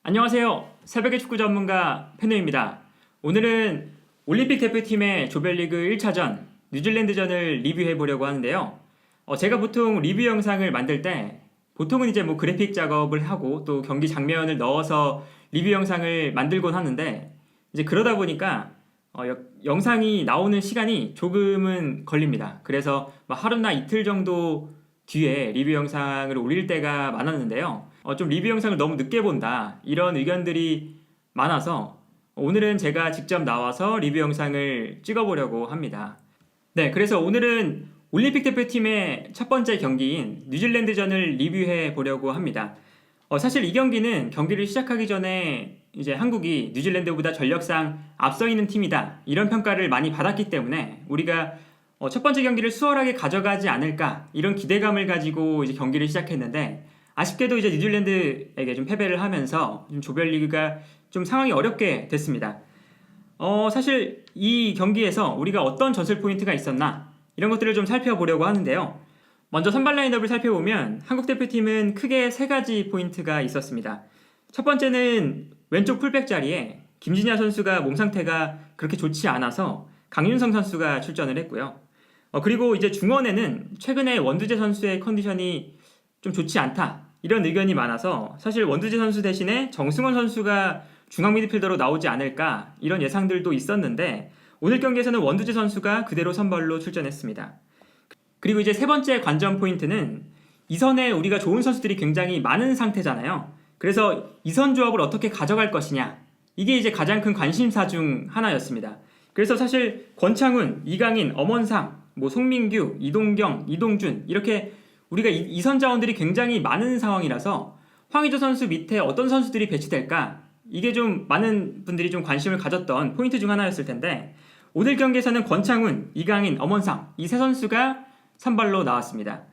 안녕하세요. 새벽의 축구 전문가 페누입니다. 오늘은 올림픽 대표팀의 조별리그 1차전 뉴질랜드전을 리뷰해 보려고 하는데요. 제가 보통 리뷰 영상을 만들 때 보통은 이제 그래픽 작업을 하고 또 경기 장면을 넣어서 리뷰 영상을 만들곤 하는데 이제 그러다 보니까 영상이 나오는 시간이 조금은 걸립니다. 그래서 하루나 이틀 정도 뒤에 리뷰 영상을 올릴 때가 많았는데요. 좀 리뷰 영상을 너무 늦게 본다 이런 의견들이 많아서 오늘은 제가 직접 나와서 리뷰 영상을 찍어보려고 합니다. 네, 그래서 오늘은 올림픽 대표팀의 첫 번째 경기인 뉴질랜드전을 리뷰해 보려고 합니다. 사실 이 경기는 경기를 시작하기 전에 이제 한국이 뉴질랜드보다 전력상 앞서 있는 팀이다 이런 평가를 많이 받았기 때문에 우리가 첫 번째 경기를 수월하게 가져가지 않을까 이런 기대감을 가지고 이제 경기를 시작했는데 아쉽게도 이제 뉴질랜드에게 좀 패배를 하면서 좀 조별리그가 좀 상황이 어렵게 됐습니다. 사실 이 경기에서 우리가 어떤 전술 포인트가 있었나 이런 것들을 좀 살펴보려고 하는데요. 먼저 선발 라인업을 살펴보면 한국 대표팀은 크게 세 가지 포인트가 있었습니다. 첫 번째는 왼쪽 풀백 자리에 김진야 선수가 몸 상태가 그렇게 좋지 않아서 강윤성 선수가 출전을 했고요. 그리고 이제 중원에는 최근에 원두재 선수의 컨디션이 좀 좋지 않다 이런 의견이 많아서 사실 원두재 선수 대신에 정승원 선수가 중앙 미드필더로 나오지 않을까 이런 예상들도 있었는데 오늘 경기에서는 원두재 선수가 그대로 선발로 출전했습니다. 그리고 이제 세 번째 관전 포인트는 이선에 우리가 좋은 선수들이 굉장히 많은 상태잖아요. 그래서 이선 조합을 어떻게 가져갈 것이냐 이게 이제 가장 큰 관심사 중 하나였습니다. 그래서 사실 권창훈, 이강인, 엄원상, 송민규, 이동경, 이동준 이렇게 우리가 이선 자원들이 굉장히 많은 상황이라서 황의조 선수 밑에 어떤 선수들이 배치될까 이게 좀 많은 분들이 좀 관심을 가졌던 포인트 중 하나였을 텐데 오늘 경기에서는 권창훈, 이강인, 엄원상 이 세 선수가 선발로 나왔습니다.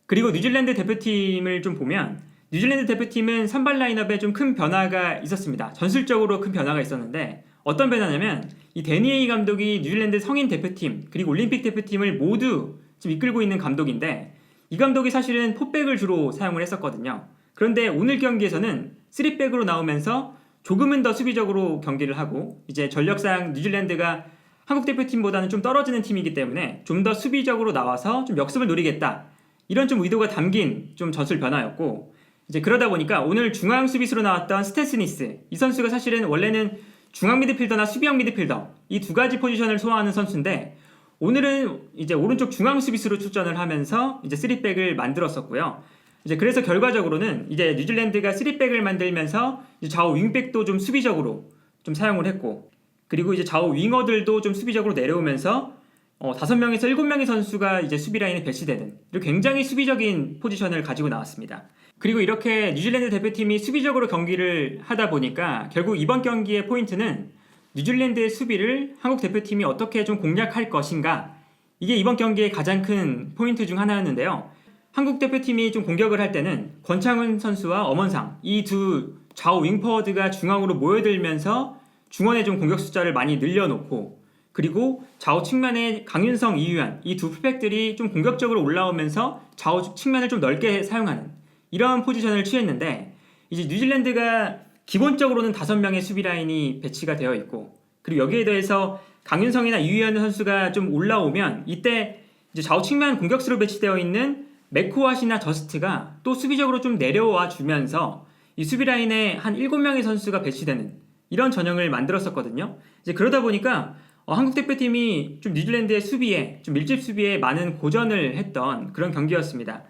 그리고 뉴질랜드 대표팀을 좀 보면 뉴질랜드 대표팀은 선발 라인업에 좀 큰 변화가 있었습니다. 전술적으로 큰 변화가 있었는데 어떤 변화냐면 이 데니에이 감독이 뉴질랜드 성인 대표팀 그리고 올림픽 대표팀을 모두 지금 이끌고 있는 감독인데 이 감독이 사실은 포백을 주로 사용을 했었거든요. 그런데 오늘 경기에서는 3백으로 나오면서 조금은 더 수비적으로 경기를 하고 이제 전력상 뉴질랜드가 한국 대표팀보다는 좀 떨어지는 팀이기 때문에 좀 더 수비적으로 나와서 좀 역습을 노리겠다 이런 좀 의도가 담긴 좀 전술 변화였고 이제 그러다 보니까 오늘 중앙 수비수로 나왔던 스테스니스 이 선수가 사실은 원래는 중앙 미드필더나 수비형 미드필더 이 두 가지 포지션을 소화하는 선수인데 오늘은 이제 오른쪽 중앙 수비수로 출전을 하면서 이제 3백을 만들었었고요. 이제 그래서 결과적으로는 이제 뉴질랜드가 3백을 만들면서 이제 좌우 윙백도 좀 수비적으로 좀 사용을 했고 그리고 이제 좌우 윙어들도 좀 수비적으로 내려오면서 5명에서 7명의 선수가 이제 수비 라인에 배치되는 굉장히 수비적인 포지션을 가지고 나왔습니다. 그리고 이렇게 뉴질랜드 대표팀이 수비적으로 경기를 하다 보니까 결국 이번 경기의 포인트는 뉴질랜드의 수비를 한국 대표팀이 어떻게 좀 공략할 것인가 이게 이번 경기의 가장 큰 포인트 중 하나였는데요. 한국 대표팀이 좀 공격을 할 때는 권창훈 선수와 엄원상 이 두 좌우 윙포워드가 중앙으로 모여들면서 중원에 좀 공격 숫자를 많이 늘려놓고 그리고 좌우 측면에 강윤성, 이유현 이 두 풀백들이 좀 공격적으로 올라오면서 좌우 측면을 좀 넓게 사용하는 이런 포지션을 취했는데 이제 뉴질랜드가 기본적으로는 5명의 수비 라인이 배치가 되어 있고 그리고 여기에 더해서 강윤성이나 이유현 선수가 좀 올라오면 이때 이제 좌우 측면 공격수로 배치되어 있는 맥코왑이나 저스트가 또 수비적으로 좀 내려와 주면서 이 수비 라인에 한 7명의 선수가 배치되는 이런 전형을 만들었었거든요. 이제 그러다 보니까 한국 대표팀이 좀 뉴질랜드의 수비에 좀 밀집 수비에 많은 고전을 했던 그런 경기였습니다.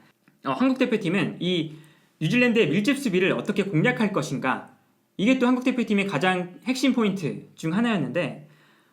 한국 대표팀은 이 뉴질랜드의 밀집 수비를 어떻게 공략할 것인가 이게 또 한국 대표팀의 가장 핵심 포인트 중 하나였는데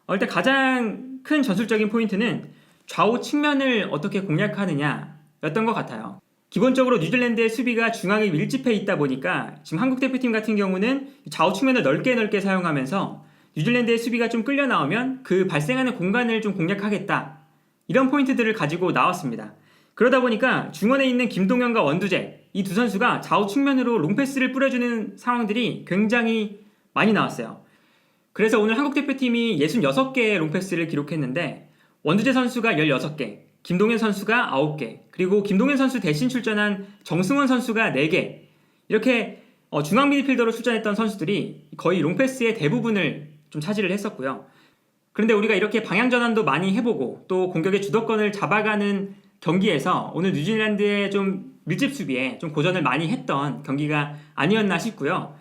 일단 가장 큰 전술적인 포인트는 좌우 측면을 어떻게 공략하느냐 였던 것 같아요. 기본적으로 뉴질랜드의 수비가 중앙에 밀집해 있다 보니까 지금 한국 대표팀 같은 경우는 좌우 측면을 넓게 사용하면서 뉴질랜드의 수비가 좀 끌려 나오면 그 발생하는 공간을 좀 공략하겠다 이런 포인트들을 가지고 나왔습니다. 그러다 보니까 중원에 있는 김동현과 원두재 이 두 선수가 좌우 측면으로 롱패스를 뿌려주는 상황들이 굉장히 많이 나왔어요. 그래서 오늘 한국 대표팀이 66개의 롱패스를 기록했는데 원두재 선수가 16개, 김동현 선수가 9개, 그리고 김동현 선수 대신 출전한 정승원 선수가 4개 이렇게 중앙 미드필더로 출전했던 선수들이 거의 롱패스의 대부분을 좀 차지를 했었고요. 그런데 우리가 이렇게 방향 전환도 많이 해보고 또 공격의 주도권을 잡아가는 경기에서 오늘 뉴질랜드의 좀 밀집 수비에 좀 고전을 많이 했던 경기가 아니었나 싶고요.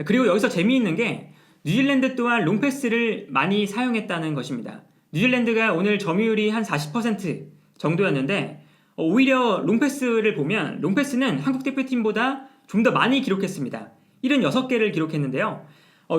그리고 여기서 재미있는 게 뉴질랜드 또한 롱패스를 많이 사용했다는 것입니다. 뉴질랜드가 오늘 점유율이 한 40% 정도였는데 오히려 롱패스를 보면 롱패스는 한국 대표팀보다 좀 더 많이 기록했습니다. 76개를 기록했는데요.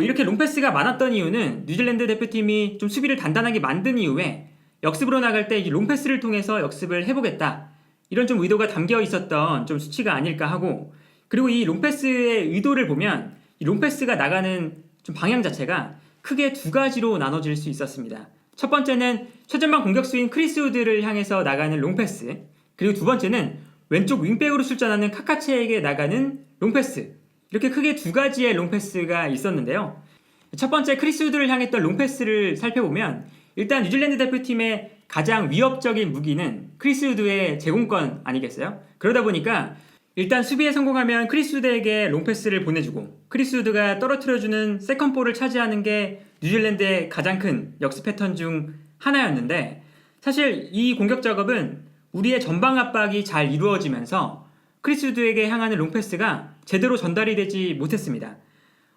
이렇게 롱패스가 많았던 이유는 뉴질랜드 대표팀이 좀 수비를 단단하게 만든 이후에 역습으로 나갈 때 롱패스를 통해서 역습을 해보겠다. 이런 좀 의도가 담겨 있었던 좀 수치가 아닐까 하고, 그리고 이 롱패스의 의도를 보면 이 롱패스가 나가는 좀 방향 자체가 크게 두 가지로 나눠질 수 있었습니다. 첫 번째는 최전방 공격수인 크리스 우드를 향해서 나가는 롱패스, 그리고 두 번째는 왼쪽 윙백으로 출전하는 카카체에게 나가는 롱패스, 이렇게 크게 두 가지의 롱패스가 있었는데요. 첫 번째 크리스 우드를 향했던 롱패스를 살펴보면 일단 뉴질랜드 대표팀의 가장 위협적인 무기는 크리스 우드의 제공권 아니겠어요? 그러다 보니까 일단 수비에 성공하면 크리스 우드에게 롱패스를 보내주고 크리스 우드가 떨어뜨려주는 세컨볼을 차지하는 게 뉴질랜드의 가장 큰 역습 패턴 중 하나였는데, 사실 이 공격 작업은 우리의 전방 압박이 잘 이루어지면서 크리스 우드에게 향하는 롱패스가 제대로 전달이 되지 못했습니다.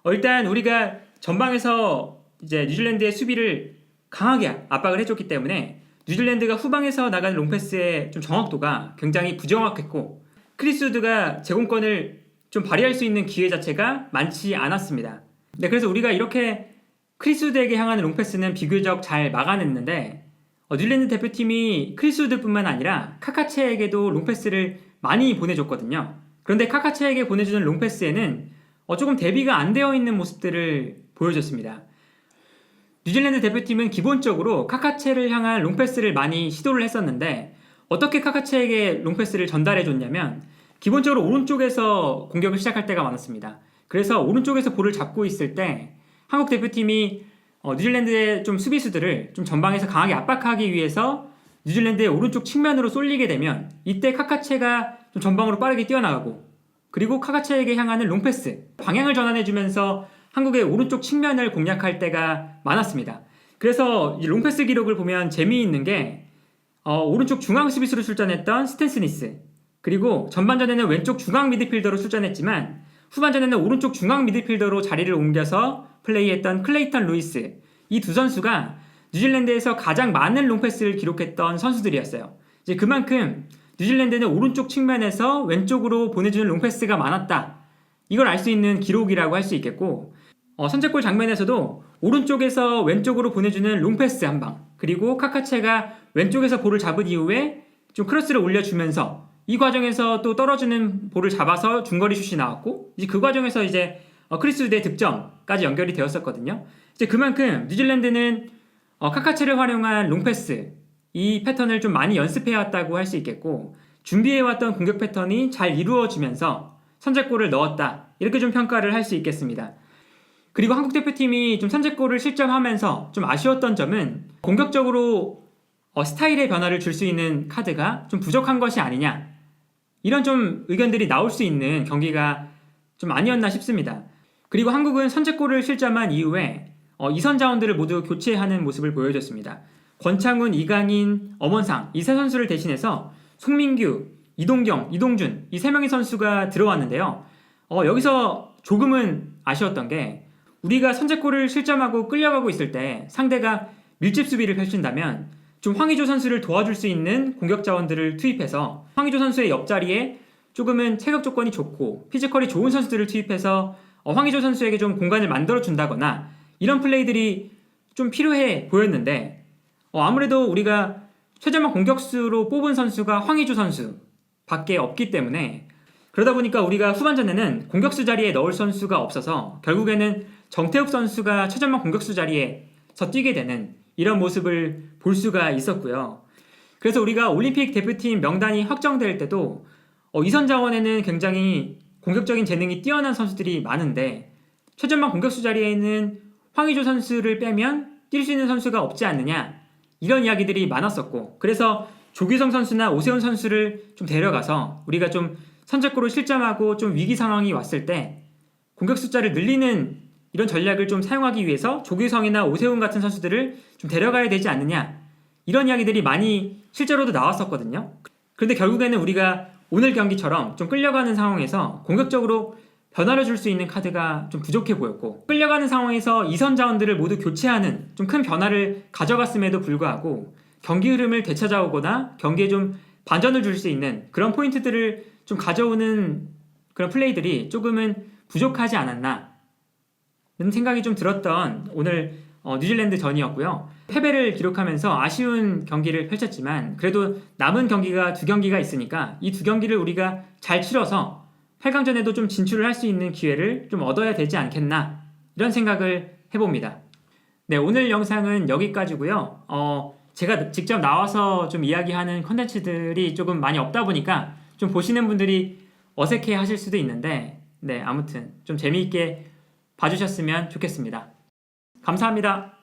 일단 우리가 전방에서 이제 뉴질랜드의 수비를 강하게 압박을 해줬기 때문에 뉴질랜드가 후방에서 나가는 롱패스의 좀 정확도가 굉장히 부정확했고 크리스 우드가 제공권을 좀 발휘할 수 있는 기회 자체가 많지 않았습니다. 네, 그래서 우리가 이렇게 크리스 우드에게 향하는 롱패스는 비교적 잘 막아냈는데 뉴질랜드 대표팀이 크리스 우드뿐만 아니라 카카체에게도 롱패스를 많이 보내줬거든요. 그런데 카카체에게 보내주는 롱패스에는 조금 대비가 안 되어 있는 모습들을 보여줬습니다. 뉴질랜드 대표팀은 기본적으로 카카체를 향한 롱패스를 많이 시도를 했었는데 어떻게 카카체에게 롱패스를 전달해줬냐면 기본적으로 오른쪽에서 공격을 시작할 때가 많았습니다. 그래서 오른쪽에서 볼을 잡고 있을 때 한국 대표팀이 뉴질랜드의 좀 수비수들을 좀 전방에서 강하게 압박하기 위해서 뉴질랜드의 오른쪽 측면으로 쏠리게 되면 이때 카카체가 좀 전방으로 빠르게 뛰어나가고 그리고 카카체에게 향하는 롱패스 방향을 전환해주면서 한국의 오른쪽 측면을 공략할 때가 많았습니다. 그래서 이 롱패스 기록을 보면 재미있는 게 오른쪽 중앙 수비수로 출전했던 스탠 스미스, 그리고 전반전에는 왼쪽 중앙 미드필더로 출전했지만 후반전에는 오른쪽 중앙 미드필더로 자리를 옮겨서 플레이했던 클레이턴 루이스, 이 두 선수가 뉴질랜드에서 가장 많은 롱패스를 기록했던 선수들이었어요. 이제 그만큼 뉴질랜드는 오른쪽 측면에서 왼쪽으로 보내주는 롱패스가 많았다, 이걸 알 수 있는 기록이라고 할 수 있겠고, 선제골 장면에서도 오른쪽에서 왼쪽으로 보내주는 롱패스 한 방, 그리고 카카체가 왼쪽에서 볼을 잡은 이후에 좀 크로스를 올려주면서 이 과정에서 또 떨어지는 볼을 잡아서 중거리 슛이 나왔고, 이제 그 과정에서 이제 크리스 우드의 득점까지 연결이 되었었거든요. 이제 그만큼 뉴질랜드는 카카체를 활용한 롱패스, 이 패턴을 좀 많이 연습해왔다고 할 수 있겠고, 준비해왔던 공격 패턴이 잘 이루어지면서 선제골을 넣었다, 이렇게 좀 평가를 할 수 있겠습니다. 그리고 한국 대표팀이 좀 선제골을 실점하면서 좀 아쉬웠던 점은 공격적으로 스타일의 변화를 줄 수 있는 카드가 좀 부족한 것이 아니냐, 이런 좀 의견들이 나올 수 있는 경기가 좀 아니었나 싶습니다. 그리고 한국은 선제골을 실점한 이후에 이선 자원들을 모두 교체하는 모습을 보여줬습니다. 권창훈, 이강인, 엄원상 이 세 선수를 대신해서 송민규, 이동경, 이동준 이 세 명의 선수가 들어왔는데요. 여기서 조금은 아쉬웠던 게 우리가 선제골을 실점하고 끌려가고 있을 때 상대가 밀집 수비를 펼친다면 좀 황의조 선수를 도와줄 수 있는 공격 자원들을 투입해서 황의조 선수의 옆자리에 조금은 체격 조건이 좋고 피지컬이 좋은 선수들을 투입해서 황의조 선수에게 좀 공간을 만들어준다거나 이런 플레이들이 좀 필요해 보였는데 아무래도 우리가 최전방 공격수로 뽑은 선수가 황의조 선수 밖에 없기 때문에, 그러다 보니까 우리가 후반전에는 공격수 자리에 넣을 선수가 없어서 결국에는 정태욱 선수가 최전방 공격수 자리에서 뛰게 되는 이런 모습을 볼 수가 있었고요. 그래서 우리가 올림픽 대표팀 명단이 확정될 때도 이선 자원에는 굉장히 공격적인 재능이 뛰어난 선수들이 많은데 최전방 공격수 자리에는 황의조 선수를 빼면 뛸 수 있는 선수가 없지 않느냐, 이런 이야기들이 많았었고, 그래서 조규성 선수나 오세훈 선수를 좀 데려가서 우리가 좀 선제골을 실점하고 좀 위기 상황이 왔을 때 공격 숫자를 늘리는 이런 전략을 좀 사용하기 위해서 조규성이나 오세훈 같은 선수들을 좀 데려가야 되지 않느냐, 이런 이야기들이 많이 실제로도 나왔었거든요. 그런데 결국에는 우리가 오늘 경기처럼 좀 끌려가는 상황에서 공격적으로 변화를 줄 수 있는 카드가 좀 부족해 보였고, 끌려가는 상황에서 2선 자원들을 모두 교체하는 좀 큰 변화를 가져갔음에도 불구하고 경기 흐름을 되찾아오거나 경기에 좀 반전을 줄 수 있는 그런 포인트들을 좀 가져오는 그런 플레이들이 조금은 부족하지 않았나 이런 생각이 좀 들었던 오늘 뉴질랜드 전이었고요. 패배를 기록하면서 아쉬운 경기를 펼쳤지만 그래도 남은 경기가 2경기가 있으니까 이 2경기를 우리가 잘 치러서 8강전에도 좀 진출을 할 수 있는 기회를 좀 얻어야 되지 않겠나, 이런 생각을 해봅니다. 네, 오늘 영상은 여기까지고요. 제가 직접 나와서 좀 이야기하는 컨텐츠들이 조금 많이 없다 보니까 좀 보시는 분들이 어색해 하실 수도 있는데, 네, 아무튼 좀 재미있게 봐주셨으면 좋겠습니다. 감사합니다.